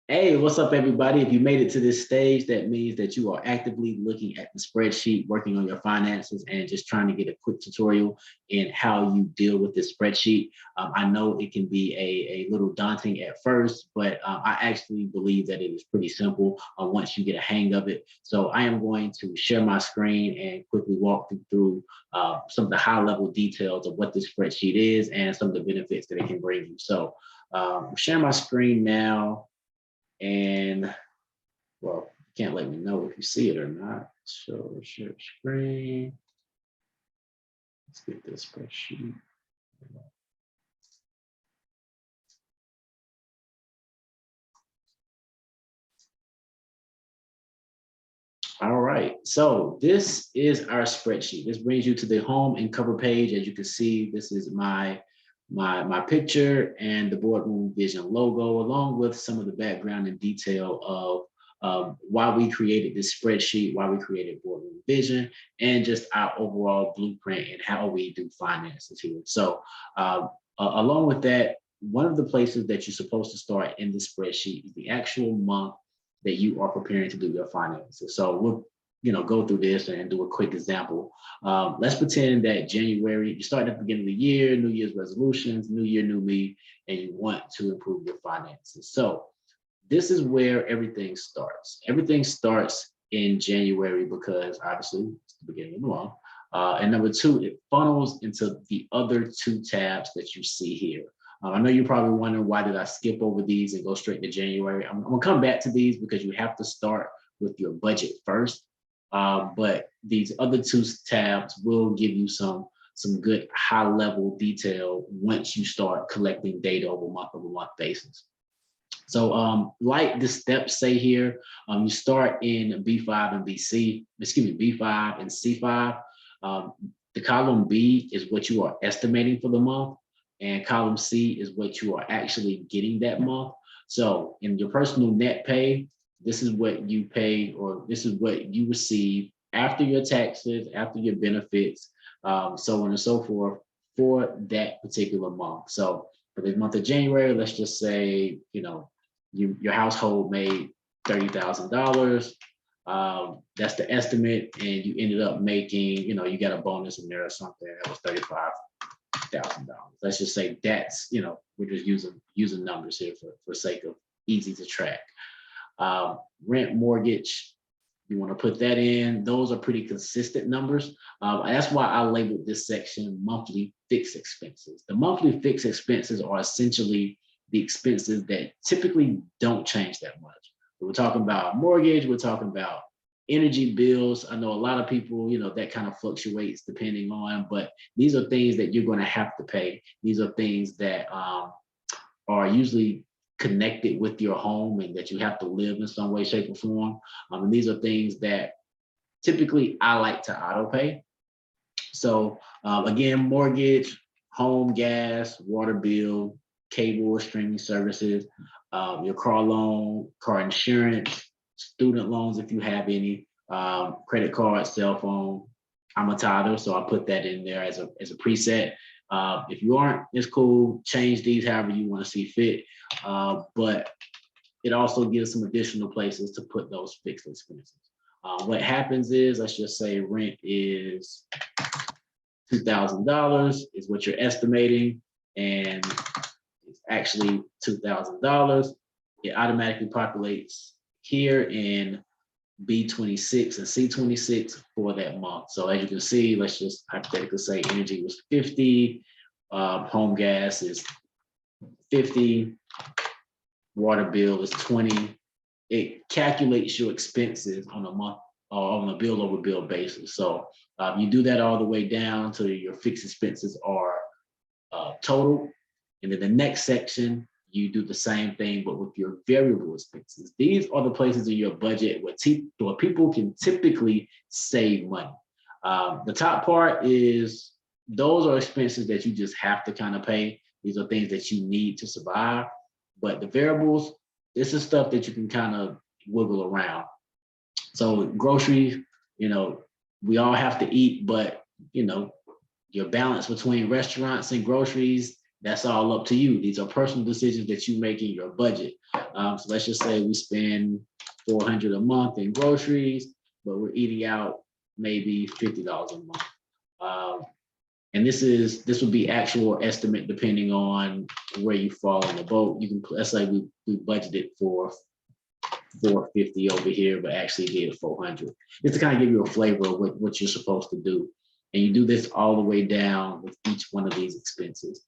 Hey, what's up, everybody? If you made it to this stage, that means that you are actively looking at the spreadsheet, working on your finances, and just trying to get a quick tutorial in how you deal with this spreadsheet. I know it can be a little daunting at first, but I actually believe that it is pretty simple once you get a hang of it. So I am going to share my screen and quickly walk you through some of the high-level details of what this spreadsheet is and some of the benefits that it can bring you. So share my screen now. And well, you can't let me know if you see it or not. So share screen. Let's get this spreadsheet. All right, so this is our spreadsheet. This brings you to the home and cover page. As you can see, this is my picture and the Boardroom Vision logo, along with some of the background and detail of why we created this spreadsheet, why we created Boardroom Vision, and just our overall blueprint and how we do finances here. So along with that, one of the places that you're supposed to start in the spreadsheet is the actual month that you are preparing to do your finances. So we'll go through this and do a quick example. Let's pretend that January, you start at the beginning of the year, New Year's resolutions, New Year, New Me, and you want to improve your finances. So this is where everything starts. Everything starts in January because obviously it's the beginning of the month. And number two, it funnels into the other two tabs that you see here. I know you're probably wondering, why did I skip over these and go straight to January? I'm gonna come back to these because you have to start with your budget first. But these other two tabs will give you some good high level detail once you start collecting data over month basis. So like the steps say here, you start in B5 and BC, excuse me, B5 and C5. The column B is what you are estimating for the month, and column C is what you are actually getting that month. So in your personal net pay, this is what you pay, or this is what you receive after your taxes, after your benefits, so on and so forth for that particular month. So for the month of January, let's just say, your household made $30,000. That's the estimate, and you ended up making, you got a bonus in there or something that was $35,000. Let's just say that's, we're just using numbers here for sake of easy to track. Rent, mortgage, you want to put that in. Those are pretty consistent numbers. That's why I labeled this section monthly fixed expenses. The monthly fixed expenses are essentially the expenses that typically don't change that much. We're talking about mortgage, we're talking about energy bills. I know a lot of people, that kind of fluctuates depending on, but these are things that you're going to have to pay. These are things that are usually connected with your home and that you have to live in some way, shape, or form. And these are things that typically I like to auto pay. So again, mortgage, home, gas, water bill, cable or streaming services, your car loan, car insurance, student loans if you have any, credit card, cell phone. I'm a tither, so I put that in there as a preset. If you aren't, it's cool. Change these however you want to see fit. But it also gives some additional places to put those fixed expenses. What happens is, let's just say rent is $2,000 is what you're estimating, and it's actually $2,000. It automatically populates here in B26 and C26 for that month. So as you can see, let's just hypothetically say energy was 50, home gas is 50, water bill is 20. It calculates your expenses on a month or on a bill over bill basis. So you do that all the way down to your fixed expenses are total. And then the next section, you do the same thing, but with your variable expenses. These are the places in your budget where people can typically save money. The top part is, those are expenses that you just have to kind of pay. These are things that you need to survive. But the variables, this is stuff that you can kind of wiggle around. So groceries, we all have to eat, but your balance between restaurants and groceries, That's all up to you. These are personal decisions that you make in your budget. So let's just say we spend $400 a month in groceries, but we're eating out maybe $50 a month. And this would be actual estimate depending on where you fall in the boat. You can, let's say we budgeted for 450 over here, but actually did 400. Just to kind of give you a flavor of what you're supposed to do. And you do this all the way down with each one of these expenses.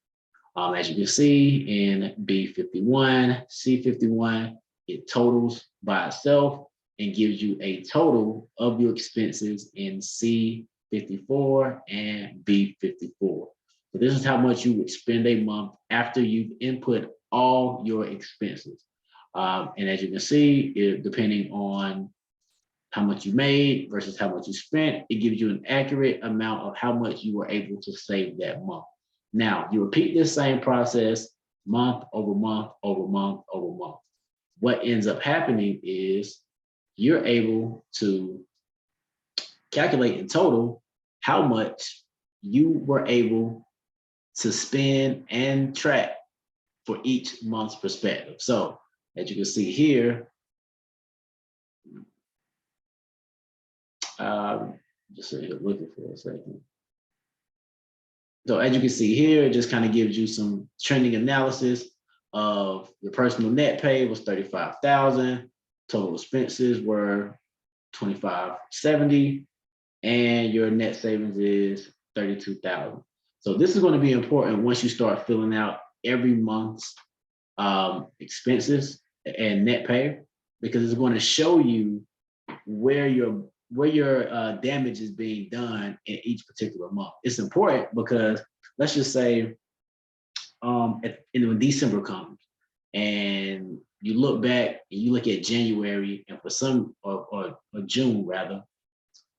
As you can see in B51, C51, it totals by itself and gives you a total of your expenses in C54 and B54. So this is how much you would spend a month after you've input all your expenses. And as you can see, depending on how much you made versus how much you spent, it gives you an accurate amount of how much you were able to save that month. Now, you repeat this same process month over month over month over month. What ends up happening is you're able to calculate in total how much you were able to spend and track for each month's perspective. So as you can see here, just so you're looking for a second. So as you can see here, it just kind of gives you some trending analysis of your personal net pay was 35,000, total expenses were 2570, and your net savings is 32,000. So this is going to be important once you start filling out every month's expenses and net pay, because it's going to show you where your damage is being done in each particular month. It's important because let's just say when December comes and you look back and you look at January and for some or June rather,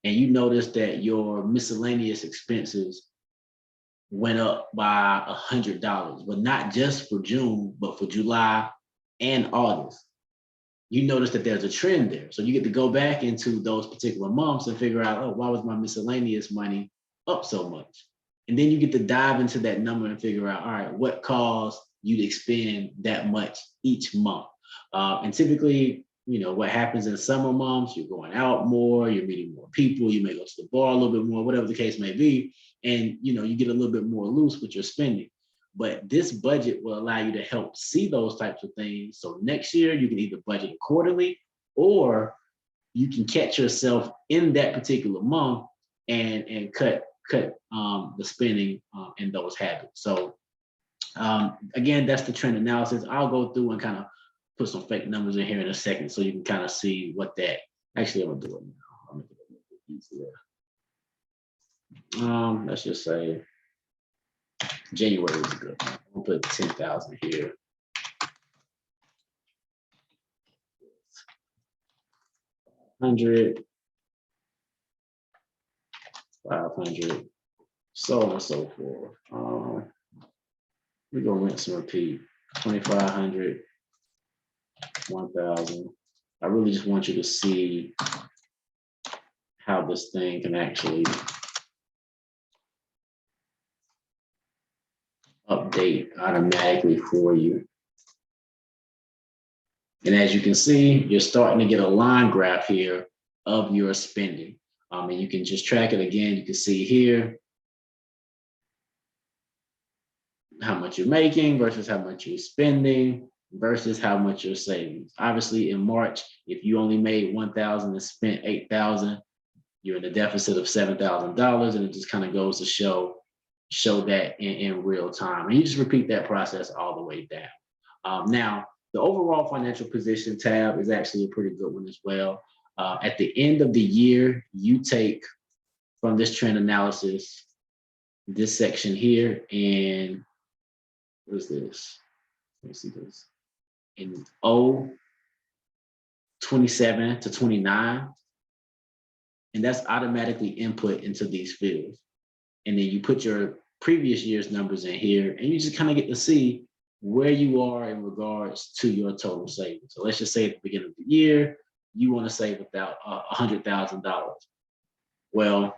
and you notice that your miscellaneous expenses went up by $100, but not just for June, but for July and August. You notice that there's a trend there. So you get to go back into those particular months and figure out, oh, why was my miscellaneous money up so much? And then you get to dive into that number and figure out, all right, what caused you to expend that much each month? And typically, you know, what happens in summer months, you're going out more, you're meeting more people, you may go to the bar a little bit more, whatever the case may be. And, you know, you get a little bit more loose with your spending. But this budget will allow you to help see those types of things. So next year, you can either budget accordingly, or you can catch yourself in that particular month and cut the spending in those habits. So again, that's the trend analysis. I'll go through and kind of put some fake numbers in here in a second so you can kind of see what that, actually I'm gonna do it now. I'll make it a little bit easier. Let's just say January is good. We'll put 10,000 here. 100, 500, so on and so forth. We're gonna rinse and repeat. 2,500, 1,000. I really just want you to see how this thing can actually update automatically for you. And as you can see, you're starting to get a line graph here of your spending. And you can just track it again. You can see here how much you're making versus how much you're spending versus how much you're saving. Obviously in March, if you only made 1,000 and spent 8,000, you're in a deficit of $7,000, and it just kind of goes to show that in real time. And you just repeat that process all the way down. Now, the overall financial position tab is actually a pretty good one as well. At the end of the year, you take from this trend analysis, this section here, and what is this? Let me see this. In 27 to 29, and that's automatically input into these fields. And then you put your previous year's numbers in here, and you just kind of get to see where you are in regards to your total savings. So let's just say at the beginning of the year, you want to save about $100,000. Well,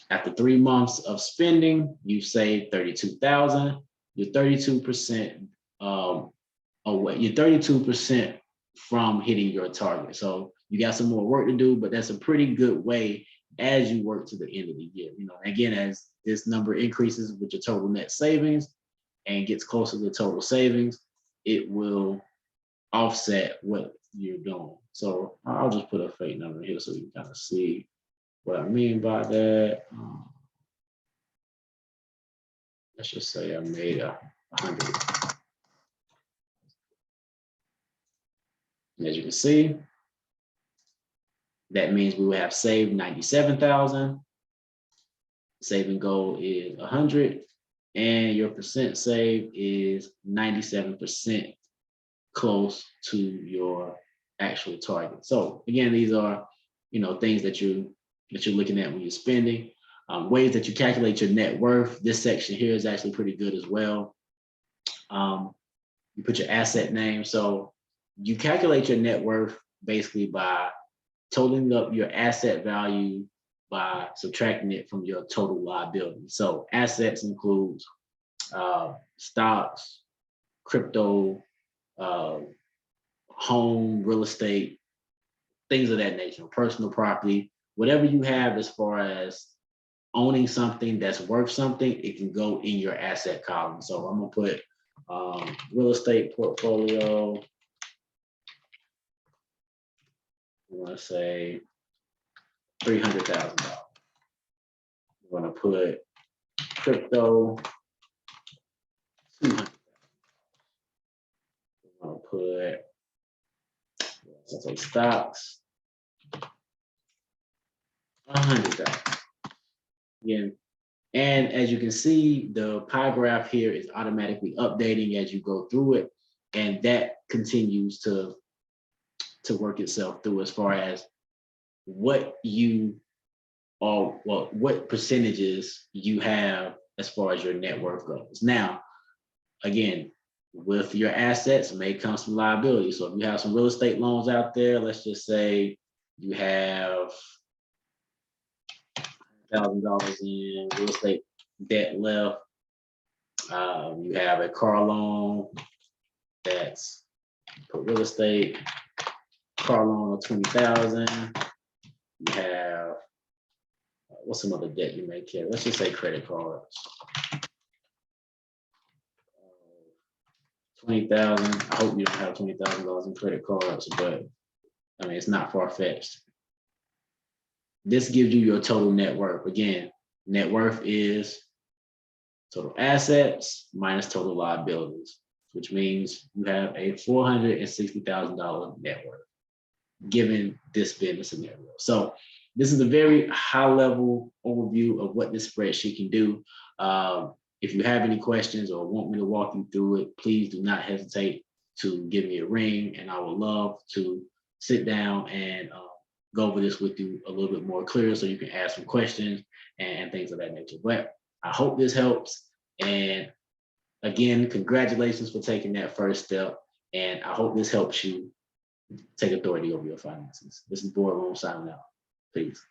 after 3 months of spending, you saved 32,000. you're 32% away. You're 32% from hitting your target. So you got some more work to do, but that's a pretty good way as you work to the end of the year. You know, again, as this number increases with your total net savings and gets closer to total savings, it will offset what you're doing. So I'll just put a fake number here so you can kind of see what I mean by that. Let's just say I made 100. And as you can see, that means we will have saved 97,000. Saving goal is 100, and your percent saved is 97% close to your actual target. So again, these are, you know, things that you're looking at when you're spending. Ways that you calculate your net worth. This section here is actually pretty good as well. You put your asset name. So you calculate your net worth basically by totaling up your asset value by subtracting it from your total liability. So assets includes stocks, crypto, home, real estate, things of that nature, personal property, whatever you have as far as owning something that's worth something, it can go in your asset column. So I'm gonna put real estate portfolio. I'm gonna say $300,000. I'm gonna put crypto, 200. I'm gonna put, let's say stocks, 100,000. Again, and as you can see, the pie graph here is automatically updating as you go through it, and that continues to work itself through as far as what you are, well, what percentages you have as far as your net worth goes. Now, again, with your assets may come some liability. So if you have some real estate loans out there, let's just say you have $1,000 in real estate debt left. You have a car loan that's for real estate, car loan of 20,000. You have what's some other debt you may carry? Let's just say credit cards. 20,000. I hope you don't have $20,000 in credit cards, but I mean it's not far-fetched. This gives you your total net worth. Again, net worth is total assets minus total liabilities, which means you have a $460,000 net worth given this business scenario. So this is a very high-level overview of what this spreadsheet can do. If you have any questions or want me to walk you through it, please do not hesitate to give me a ring, and I would love to sit down and go over this with you a little bit more clear so you can ask some questions and things of that nature. But I hope this helps. And again, congratulations for taking that first step. And I hope this helps you take authority over your finances. This is Boardroom signing out. Peace.